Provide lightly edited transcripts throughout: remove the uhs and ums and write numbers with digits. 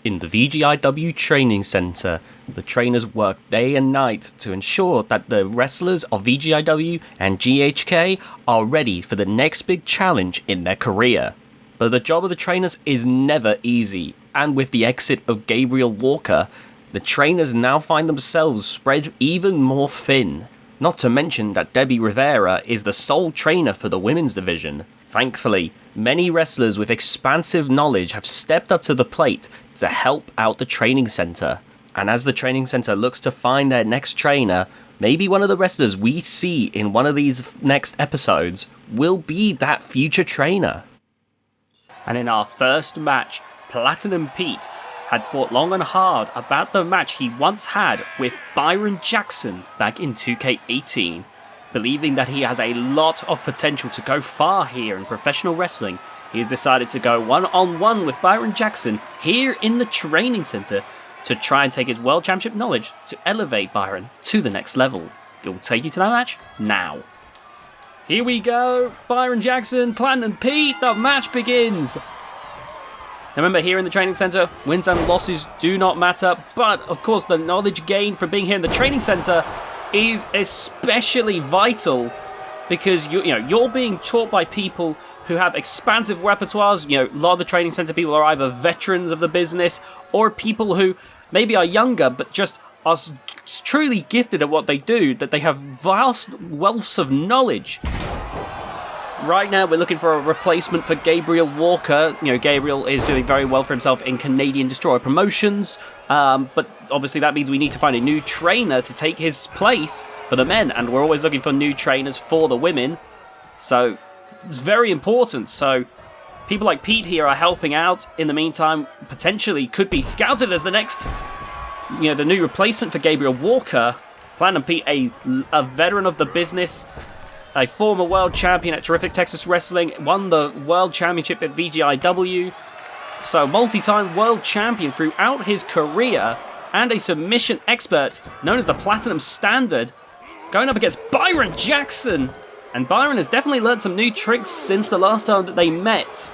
In the VGIW training center, the trainers work day and night to ensure that the wrestlers of VGIW and GHK are ready for the next big challenge in their career. But the job of the trainers is never easy, and with the exit of Gabriel Walker, the trainers now find themselves spread even more thin. Not to mention that Debbie Rivera is the sole trainer for the women's division. Thankfully, many wrestlers with expansive knowledge have stepped up to the plate to help out the training center. And as the training center looks to find their next trainer, maybe one of the wrestlers we see in one of these next episodes will be that future trainer. And in our first match, Platinum Pete had fought long and hard about the match he once had with Byron Jackson back in 2K18. Believing that he has a lot of potential to go far here in professional wrestling, he has decided to go one-on-one with Byron Jackson here in the training center to try and take his World Championship knowledge to elevate Byron to the next level. It will take you to that match now. Here we go, Byron Jackson, Platinum Pete, the match begins. Now remember, here in the training center, wins and losses do not matter, but of course the knowledge gained from being here in the training center is especially vital because you're being taught by people who have expansive repertoires. A lot of the training center people are either veterans of the business or people who maybe are younger but just are truly gifted at what they do, that they have vast wealths of knowledge. Right now, we're looking for a replacement for Gabriel Walker. Gabriel is doing very well for himself in Canadian Destroyer Promotions, but obviously that means we need to find a new trainer to take his place for the men, and we're always looking for new trainers for the women, so it's very important. So people like Pete here are helping out. In the meantime, potentially could be scouted as the next, the new replacement for Gabriel Walker. Platinum Pete, a veteran of the business, a former world champion at Terrific Texas Wrestling, won the world championship at VGIW, so multi-time world champion throughout his career, and a submission expert known as the Platinum Standard, going up against Byron Jackson. And Byron has definitely learned some new tricks since the last time that they met.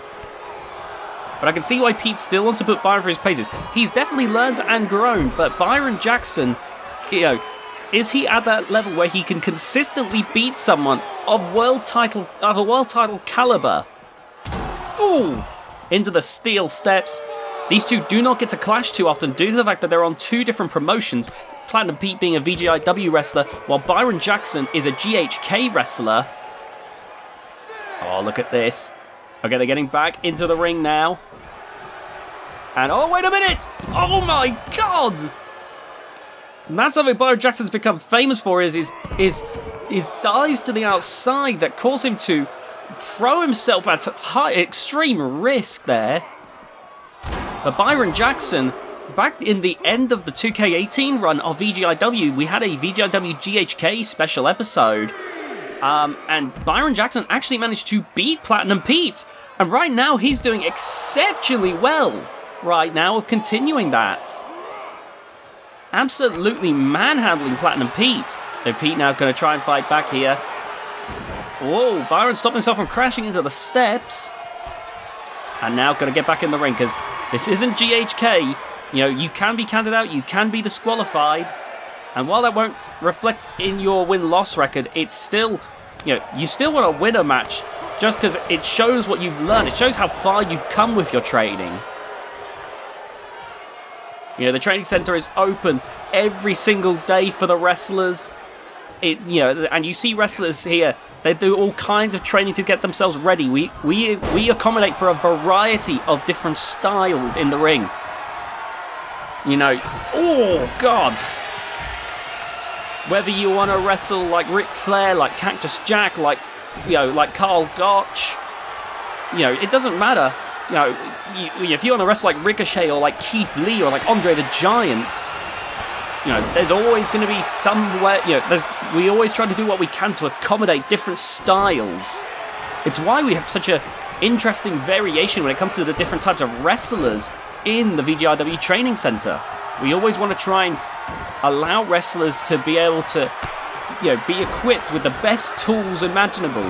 But I can see why Pete still wants to put Byron through his paces. He's definitely learned and grown, but Byron Jackson, is he at that level where he can consistently beat someone of a world title caliber? Ooh! Into the steel steps. These two do not get to clash too often due to the fact that they're on two different promotions. Platinum Pete being a VGIW wrestler, while Byron Jackson is a GHK wrestler. Oh, look at this. Okay, they're getting back into the ring now. And oh, wait a minute! Oh my god! And that's something Byron Jackson's become famous for, is dives to the outside that cause him to throw himself at extreme risk there. But Byron Jackson, back in the end of the 2K18 run of VGIW, we had a VGIW GHK special episode, and Byron Jackson actually managed to beat Platinum Pete, and right now he's doing exceptionally well right now of continuing that. Absolutely manhandling Platinum Pete. So Pete now going to try and fight back here. Whoa, Byron stopped himself from crashing into the steps. And now going to get back in the ring, because this isn't GHK. You can be counted out, you can be disqualified. And while that won't reflect in your win-loss record, it's still, you still want to win a match just because it shows what you've learned. It shows how far you've come with your training. The training center is open every single day for the wrestlers. And you see wrestlers here, they do all kinds of training to get themselves ready. We accommodate for a variety of different styles in the ring. Oh god. Whether you want to wrestle like Ric Flair, like Cactus Jack, like Karl Gotch, it doesn't matter. If you want to wrestle like Ricochet or like Keith Lee or like Andre the Giant, there's always going to be somewhere, we always try to do what we can to accommodate different styles. It's why we have such a interesting variation when it comes to the different types of wrestlers in the VGIW training center. We always want to try and allow wrestlers to be able to, be equipped with the best tools imaginable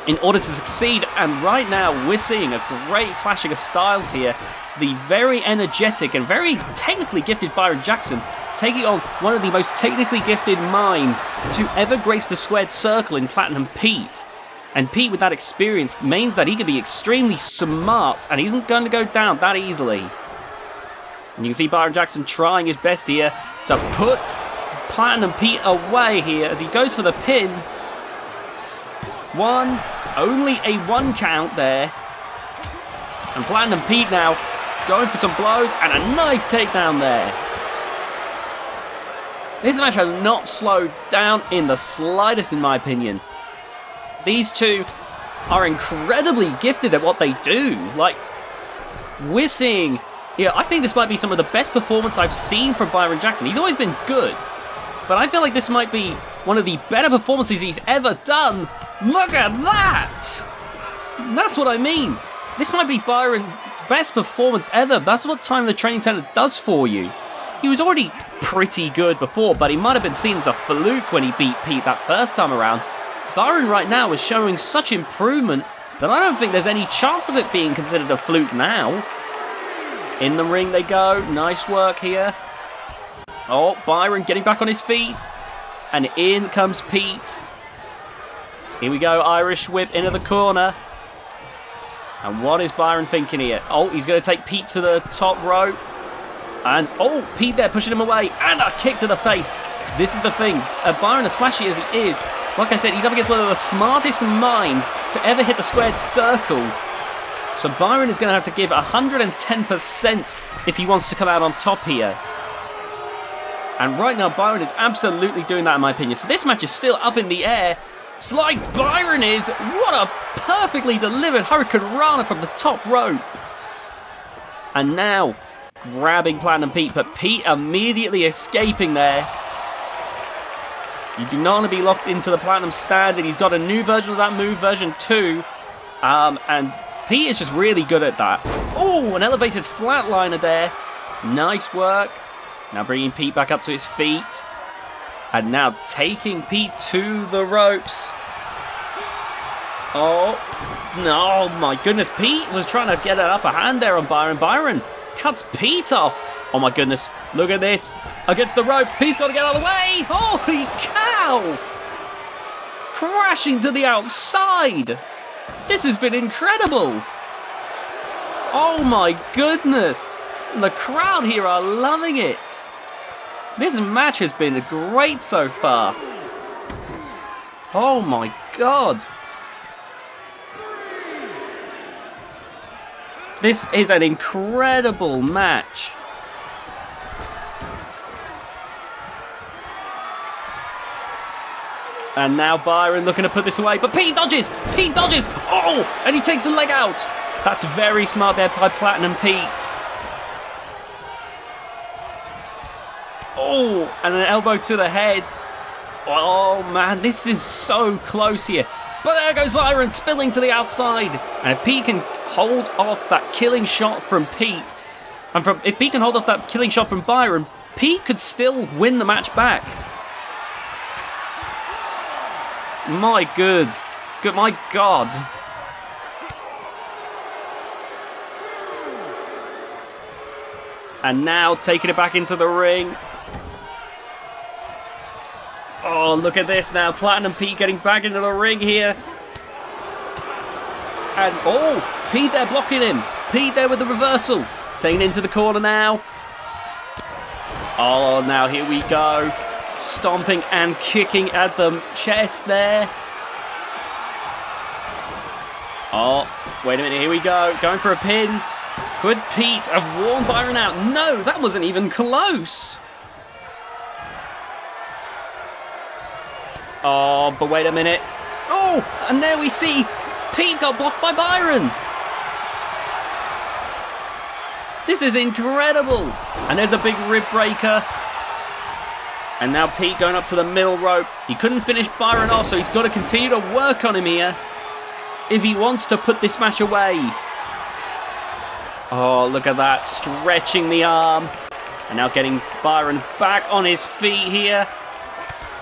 in order to succeed. And right now we're seeing a great clashing of styles here. the very energetic and very technically gifted Byron Jackson, taking on one of the most technically gifted minds to ever grace the squared circle in Platinum Pete. And Pete, with that experience, means that he can be extremely smart, and he isn't going to go down that easily. And you can see Byron Jackson trying his best here to put Platinum Pete away here as he goes for the pin. Only a 1 count there. And Platinum Pete now going for some blows, and a nice takedown there. This match has not slowed down in the slightest, in my opinion. These two are incredibly gifted at what they do. Like, we're seeing... Yeah, I think this might be some of the best performance I've seen from Byron Jackson. He's always been good, but I feel like this might be one of the better performances he's ever done. Look at that! That's what I mean. This might be Byron's best performance ever. That's what Time in the Training Center does for you. He was already pretty good before, but he might have been seen as a fluke when he beat Pete that first time around. Byron right now is showing such improvement that I don't think there's any chance of it being considered a fluke now. In the ring they go. Nice work here. Oh, Byron getting back on his feet. And in comes Pete. Here we go. Irish whip into the corner. And what is Byron thinking here? Oh, he's going to take Pete to the top rope. And, oh, Pete there pushing him away. And a kick to the face. This is the thing. Byron, as flashy as he is, like I said, he's up against one of the smartest minds to ever hit the squared circle. So Byron is going to have to give 110% if he wants to come out on top here. And right now, Byron is absolutely doing that, in my opinion. So this match is still up in the air. It's like Byron is. What a perfectly delivered Hurricane Rana from the top rope. And now, grabbing Platinum Pete, but Pete immediately escaping there. You do not want to be locked into the Platinum Standard. He's got a new version of that move, version 2. And Pete is just really good at that. Oh, an elevated flatliner there. Nice work. Now bringing Pete back up to his feet. And now taking Pete to the ropes. Oh, no, my goodness. Pete was trying to get an upper hand there on Byron. Byron cuts Pete off. Oh my goodness, look at this. Against the rope, Pete's got to get out of the way. Holy cow! Crashing to the outside. This has been incredible. Oh my goodness. The crowd here are loving it. This match has been great so far. Oh my god. This is an incredible match. And now Byron looking to put this away, but Pete dodges! Pete dodges! Oh! And he takes the leg out! That's very smart there by Platinum Pete. Oh! And an elbow to the head. Oh man, this is so close here. But there goes Byron, spilling to the outside. And if Pete can hold off that killing shot from Pete, and if Pete can hold off that killing shot from Byron, Pete could still win the match back. My God. And now taking it back into the ring. Oh, look at this now. Platinum Pete getting back into the ring here. And, oh, Pete there blocking him. Pete there with the reversal. Taking into the corner now. Oh, now here we go. Stomping and kicking at the chest there. Oh, wait a minute, here we go. Going for a pin. Could Pete have worn Byron out? No, that wasn't even close. Oh, but wait a minute. Oh, and there we see Pete got blocked by Byron. This is incredible. And there's a big rib breaker. And now Pete going up to the middle rope. He couldn't finish Byron off, so he's got to continue to work on him here if he wants to put this match away. Oh, look at that. Stretching the arm. And now getting Byron back on his feet here.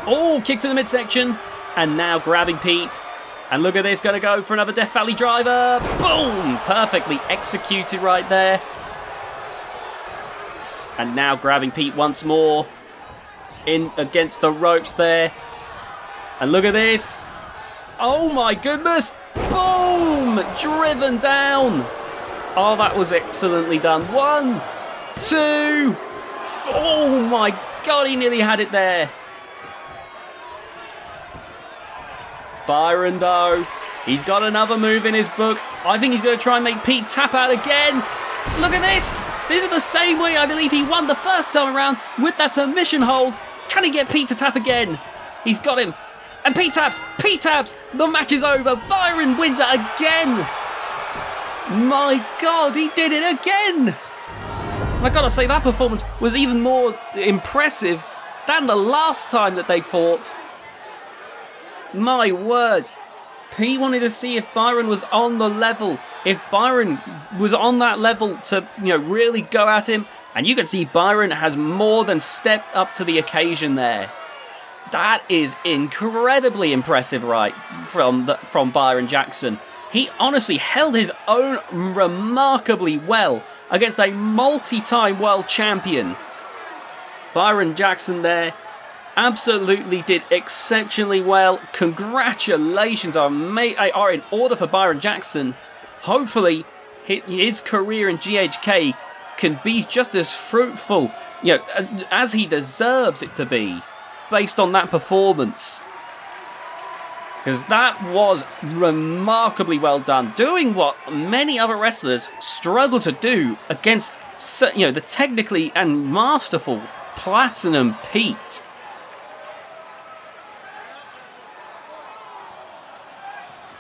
Oh, kick to the midsection. And now grabbing Pete. And look at this. Going to go for another Death Valley driver. Boom! Perfectly executed right there. And now grabbing Pete once more. In against the ropes there. And look at this. Oh my goodness. Boom! Driven down. Oh, that was excellently done. 1, 2. Oh my God, he nearly had it there. Byron, though, he's got another move in his book. I think he's going to try and make Pete tap out again. Look at this. This is the same way I believe he won the first time around with that submission hold. Can he get Pete to tap again? He's got him. And Pete taps. Pete taps. The match is over. Byron wins it again. My God, he did it again. I gotta say, that performance was even more impressive than the last time that they fought. My word. Pete wanted to see if Byron was on the level. If Byron was on that level to, really go at him. And you can see Byron has more than stepped up to the occasion there. That is incredibly impressive, right, from Byron Jackson. He honestly held his own remarkably well against a multi-time world champion. Byron Jackson there absolutely did exceptionally well. Congratulations are in order for Byron Jackson. Hopefully, his career in GHK can be just as fruitful, as he deserves it to be, based on that performance. Because that was remarkably well done, doing what many other wrestlers struggle to do against, the technically and masterful Platinum Pete.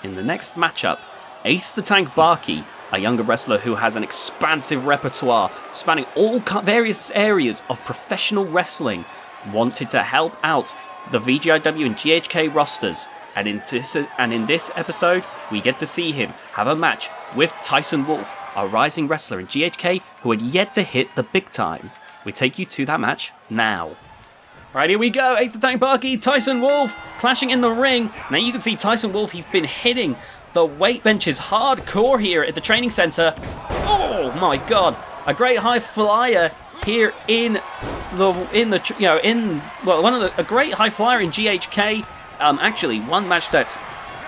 In the next matchup, Ace the Tank Bakke, a younger wrestler who has an expansive repertoire spanning all various areas of professional wrestling, wanted to help out the VGIW and GHK rosters. And in this episode, we get to see him have a match with Tyson Wolf, a rising wrestler in GHK who had yet to hit the big time. We take you to that match now. Alright, here we go. Ace the Tank Bakke, Tyson Wolf clashing in the ring. Now you can see Tyson Wolf, he's been hitting the weight benches hardcore here at the training center. Oh my God, a great high flyer here a great high flyer in GHK. Actually, one match that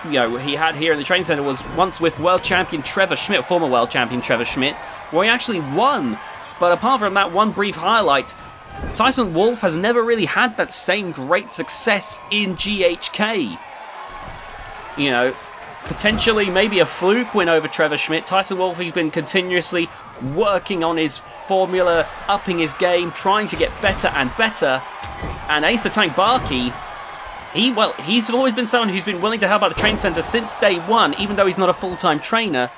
he had here in the training center was once with world champion Trevor Schmidt, former world champion Trevor Schmidt, where he actually won. But apart from that one brief highlight, Tyson Wolf has never really had that same great success in GHK. Potentially maybe a fluke win over Trevor Schmidt. Tyson Wolf, he's been continuously working on his formula, upping his game, trying to get better and better. And Ace the Tank Bakke, he's always been someone who's been willing to help out the training center since day one, even though he's not a full-time trainer.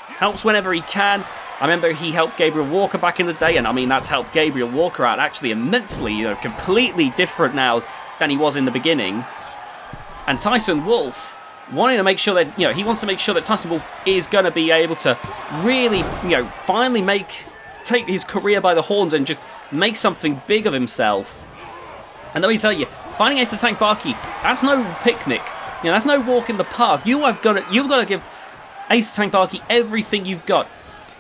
Helps whenever he can. I remember he helped Gabriel Walker back in the day, and that's helped Gabriel Walker out actually immensely, completely different now than he was in the beginning. And Tyson Wolf, wanting to make sure that, he wants to make sure that Tyson Wolf is going to be able to really, finally take his career by the horns and just make something big of himself. And let me tell you, finding Ace the Tank Bakke, that's no picnic. That's no walk in the park. You've got to give Ace the Tank Bakke everything you've got.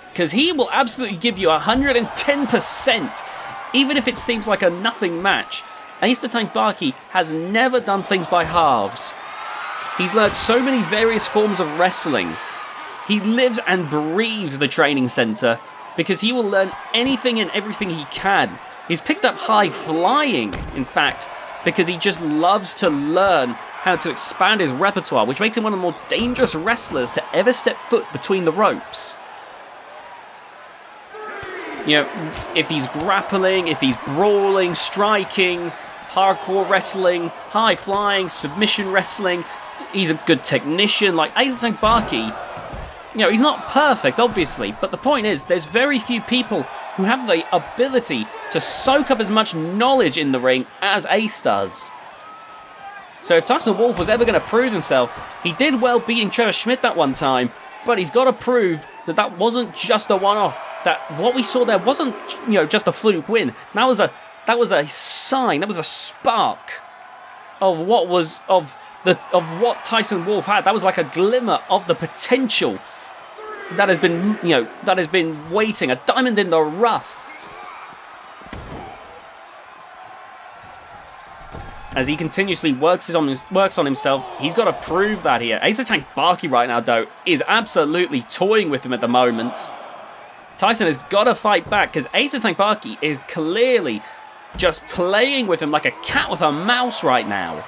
Because he will absolutely give you 110%, even if it seems like a nothing match. Ace the Tank Bakke has never done things by halves. He's learned so many various forms of wrestling. He lives and breathes the training center because he will learn anything and everything he can. He's picked up high flying, in fact, because he just loves to learn how to expand his repertoire, which makes him one of the more dangerous wrestlers to ever step foot between the ropes. If he's grappling, if he's brawling, striking, hardcore wrestling, high flying, submission wrestling, he's a good technician. Like Ace the Tank Bakke, he's not perfect, obviously, but the point is, there's very few people who have the ability to soak up as much knowledge in the ring as Ace does. So if Tyson Wolf was ever going to prove himself, he did well beating Trevor Schmidt that one time, but he's got to prove that wasn't just a one-off. That what we saw there wasn't, just a fluke win. That was a sign. That was a spark of what Tyson Wolf had. That was like a glimmer of the potential that has been waiting, a diamond in the rough. as he continuously works on himself. He's got to prove that here. Ace of Tank Bakke right now, though, is absolutely toying with him at the moment. Tyson has got to fight back because Ace of Tank Bakke is clearly just playing with him like a cat with a mouse right now.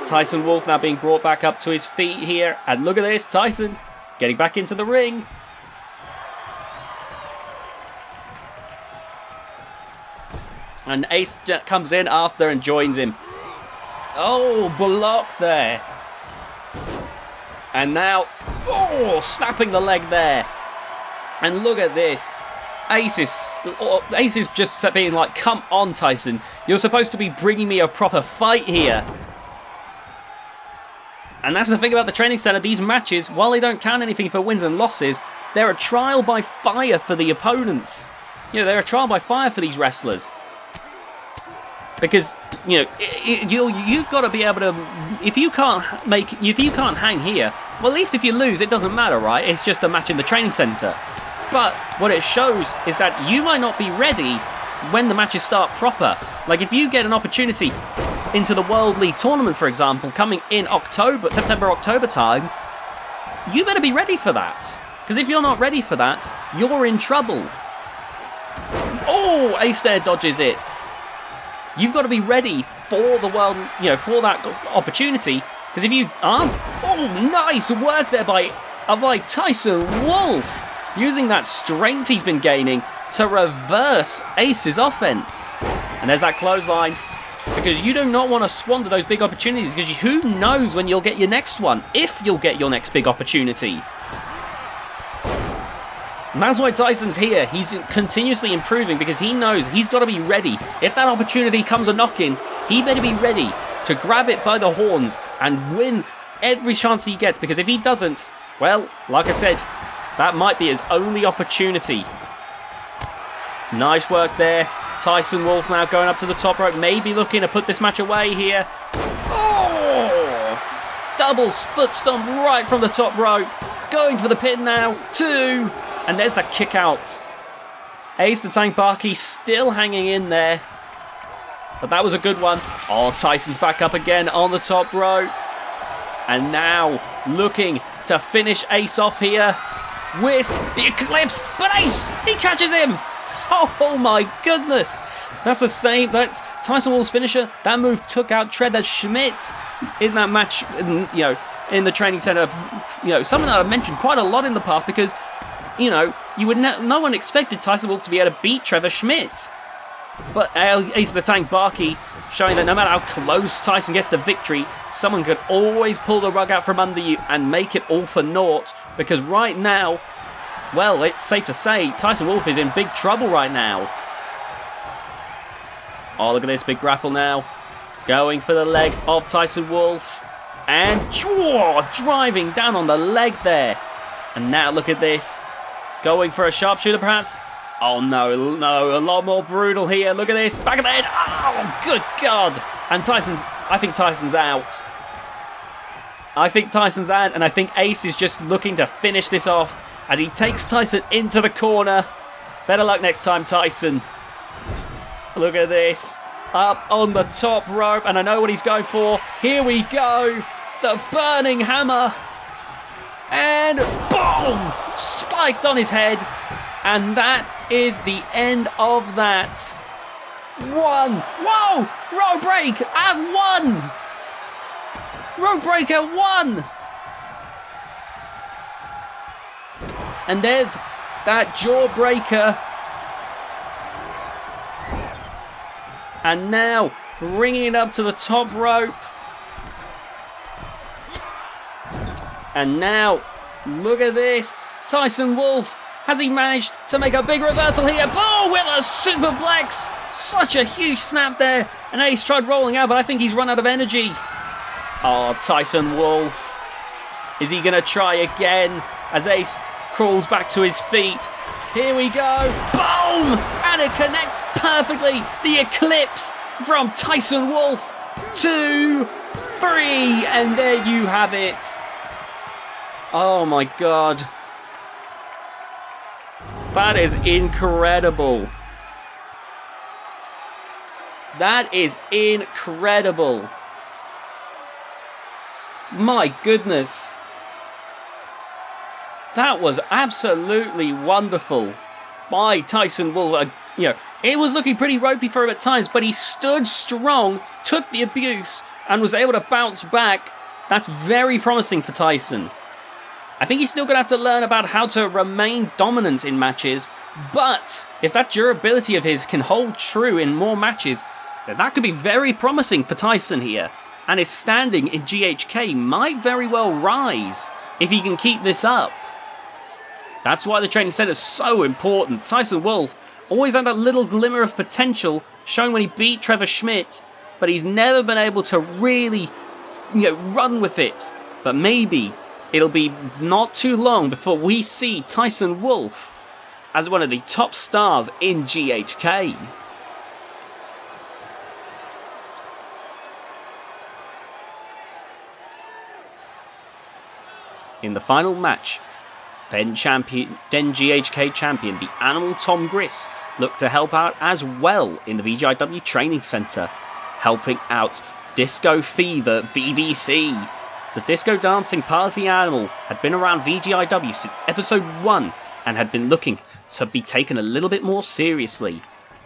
Tyson Wolf now being brought back up to his feet here. And look at this, Tyson getting back into the ring. And Ace comes in after and joins him. Oh, blocked there. And now, oh, snapping the leg there. And look at this. Ace is just being like, come on, Tyson. You're supposed to be bringing me a proper fight here. And that's the thing about the training center. These matches, while they don't count anything for wins and losses, they're a trial by fire for the opponents. You know, they're a trial by fire for these wrestlers. Because, you know, you've got to be able to, if you can't hang here, well, at least if you lose, it doesn't matter, right? It's just a match in the training center. But what it shows is that you might not be ready when the matches start proper. Like, if you get an opportunity into the World League Tournament, for example, coming in September, October time, you better be ready for that. Because if you're not ready for that, you're in trouble. Oh, Ace there dodges it. You've got to be ready for the world, you know, for that opportunity. Because if you aren't, oh, nice work there by Tyson Wolf, using that strength he's been gaining to reverse Ace's offense. And there's that clothesline. Because you do not want to squander those big opportunities, because who knows when you'll get your next one, if you'll get your next big opportunity. And that's why Tyson's here. He's continuously improving because he knows he's got to be ready. If that opportunity comes a knocking, he better be ready to grab it by the horns and win every chance he gets, because if he doesn't, well, like I said, that might be his only opportunity. Nice work there. Tyson Wolf now going up to the top rope, maybe looking to put this match away here. Oh! Double foot stomp right from the top rope. Going for the pin now. 2. And there's the kick out. Ace the Tank Bakke still hanging in there. But that was a good one. Oh, Tyson's back up again on the top rope. And now looking to finish Ace off here with the Eclipse. But Ace, he catches him. Oh my goodness. That's the same. That's Tyson Wolf's finisher. That move took out Treader Schmidt in that match, in the training center. You know, something that I've mentioned quite a lot in the past because, you know, no one expected Tyson Wolf to be able to beat Trevor Schmidt. But Ace the Tank Bakke showing that no matter how close Tyson gets to victory, someone could always pull the rug out from under you and make it all for naught. Because right now, well, it's safe to say Tyson Wolf is in big trouble right now. Oh, look at this big grapple now. Going for the leg of Tyson Wolf. And driving down on the leg there. And now look at this. Going for a sharpshooter perhaps. Oh no, a lot more brutal here. Look at this. Back of the head. Oh, good God. And I think Tyson's out. And I think Ace is just looking to finish this off as he takes Tyson into the corner. Better luck next time, Tyson. Look at this. Up on the top rope, and I know what he's going for. Here we go. The burning hammer. And boom! Spiked on his head. And that is the end of that. 1. Whoa! Road break at 1. Road break at 1. And there's that jawbreaker. And now bringing it up to the top rope. And now, look at this. Tyson Wolf, has he managed to make a big reversal here? Boom, with a superplex. Such a huge snap there. And Ace tried rolling out, but I think he's run out of energy. Oh, Tyson Wolf. Is he going to try again as Ace crawls back to his feet? Here we go. Boom! And it connects perfectly. The Eclipse from Tyson Wolf. 2, 3. And there you have it. Oh my God. That is incredible. That is incredible. My goodness. That was absolutely wonderful by Tyson Wolf. It was looking pretty ropey for him at times, but he stood strong, took the abuse, and was able to bounce back. That's very promising for Tyson. I think he's still going to have to learn about how to remain dominant in matches, but if that durability of his can hold true in more matches, then that could be very promising for Tyson here. And his standing in GHK might very well rise if he can keep this up. That's why the training center is so important. Tyson Wolf always had that little glimmer of potential shown when he beat Trevor Schmidt, but he's never been able to really, run with it. But maybe it'll be not too long before we see Tyson Wolf as one of the top stars in GHK. In the final match, then GHK champion, the Animal Tom Griss, looked to help out as well in the VGIW training center, helping out Disco Fever VVC. The disco dancing party animal had been around VGIW since episode 1 and had been looking to be taken a little bit more seriously.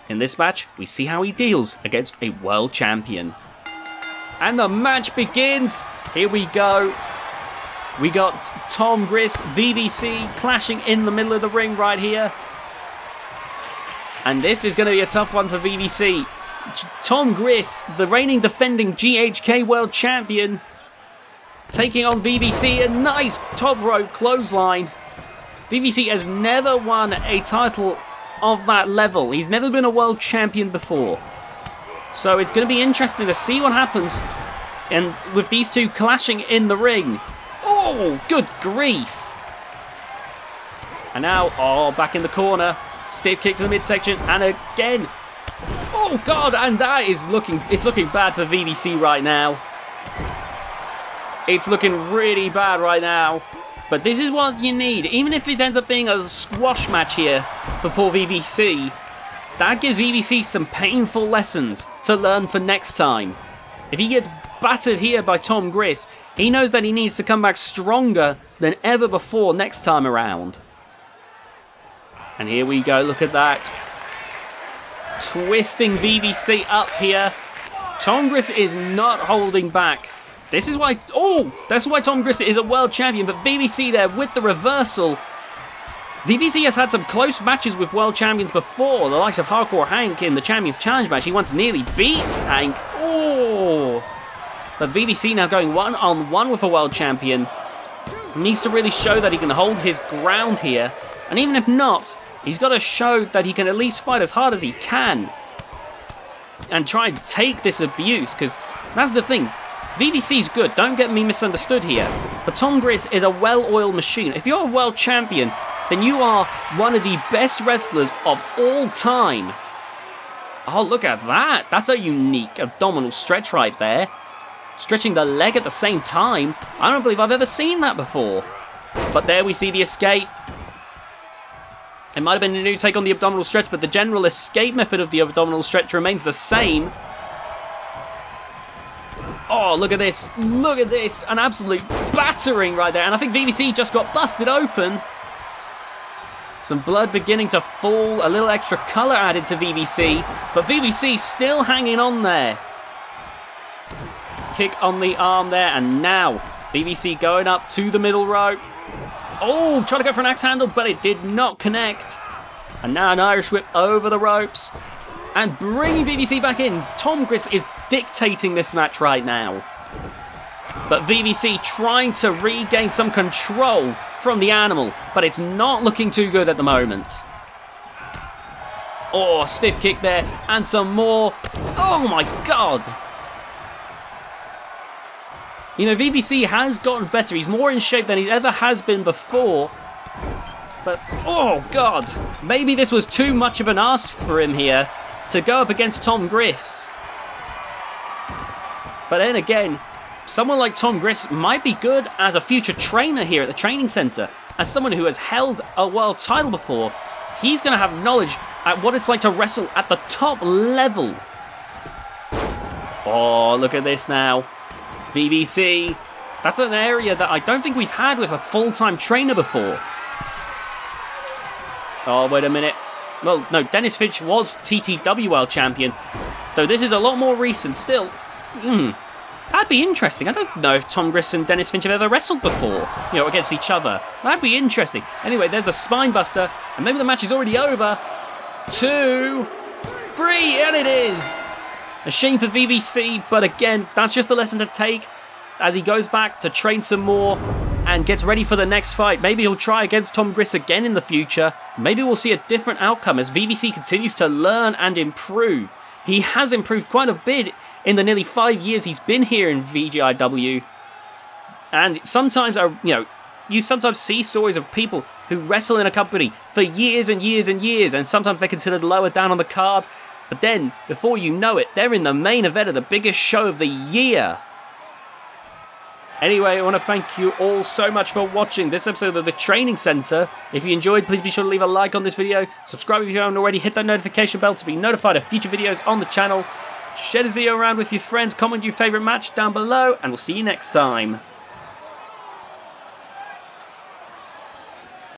In this match, we see how he deals against a world champion. And the match begins! Here we go. We got Tom Griss, VVC, clashing in the middle of the ring right here. And this is going to be a tough one for VVC. Tom Griss, the reigning defending GHK World Champion, taking on VVC, a nice top rope clothesline. VVC has never won a title of that level. He's never been a world champion before. So it's going to be interesting to see what happens and with these two clashing in the ring. Oh, good grief. And now, back in the corner. Stiff kick to the midsection, and again. Oh, God, and that is looking bad for VVC right now. It's looking really bad right now. But this is what you need. Even if it ends up being a squash match here for poor VVC, that gives VVC some painful lessons to learn for next time. If he gets battered here by Tom Griss, he knows that he needs to come back stronger than ever before next time around. And here we go, look at that. Twisting VVC up here. Tom Griss is not holding back. This is why, that's why Tom Griss is a world champion, but VVC there with the reversal. VVC has had some close matches with world champions before, the likes of Hardcore Hank in the Champions Challenge match. He once nearly beat Hank. But VVC now going one-on-one with a world champion. He needs to really show that he can hold his ground here. And even if not, he's got to show that he can at least fight as hard as he can. And try and take this abuse, because that's the thing. VVC's good, don't get me misunderstood here. But Tom Griss is a well-oiled machine. If you're a world champion, then you are one of the best wrestlers of all time. Oh, look at that. That's a unique abdominal stretch right there. Stretching the leg at the same time. I don't believe I've ever seen that before. But there we see the escape. It might have been a new take on the abdominal stretch, but the general escape method of the abdominal stretch remains the same. Oh, look at this. Look at this. An absolute battering right there. And I think VVC just got busted open. Some blood beginning to fall. A little extra colour added to VVC. But VVC still hanging on there. Kick on the arm there. And now VVC going up to the middle rope. Oh, trying to go for an axe handle, but it did not connect. And now an Irish whip over the ropes. And bringing VVC back in. Tom Griss is dictating this match right now. But VVC trying to regain some control from the animal. But it's not looking too good at the moment. Oh, stiff kick there. And some more. Oh my God. You know, VVC has gotten better. He's more in shape than he ever has been before. But, oh God. Maybe this was too much of an ask for him here to go up against Tom Griss. But then again, someone like Tom Griss might be good as a future trainer here at the training center. As someone who has held a world title before, he's going to have knowledge at what it's like to wrestle at the top level. Oh, look at this now. VVC. That's an area that I don't think we've had with a full-time trainer before. Oh, wait a minute. Well, no, Dennis Finch was TTW World Champion, though this is a lot more recent still. That'd be interesting. I don't know if Tom Griss and Dennis Finch have ever wrestled before, against each other. That'd be interesting. Anyway, there's the Spinebuster, and maybe the match is already over. 2, 3, and it is! A shame for VVC, but again, that's just a lesson to take as he goes back to train some more and gets ready for the next fight. Maybe he'll try against Tom Griss again in the future. Maybe we'll see a different outcome as VVC continues to learn and improve. He has improved quite a bit in the nearly 5 years he's been here in VGIW. And sometimes, you sometimes see stories of people who wrestle in a company for years and years and years, and sometimes they're considered lower down on the card. But then, before you know it, they're in the main event of the biggest show of the year. Anyway, I want to thank you all so much for watching this episode of the Training Center. If you enjoyed, please be sure to leave a like on this video. Subscribe if you haven't already. Hit that notification bell to be notified of future videos on the channel. Share this video around with your friends. Comment your favorite match down below, and we'll see you next time.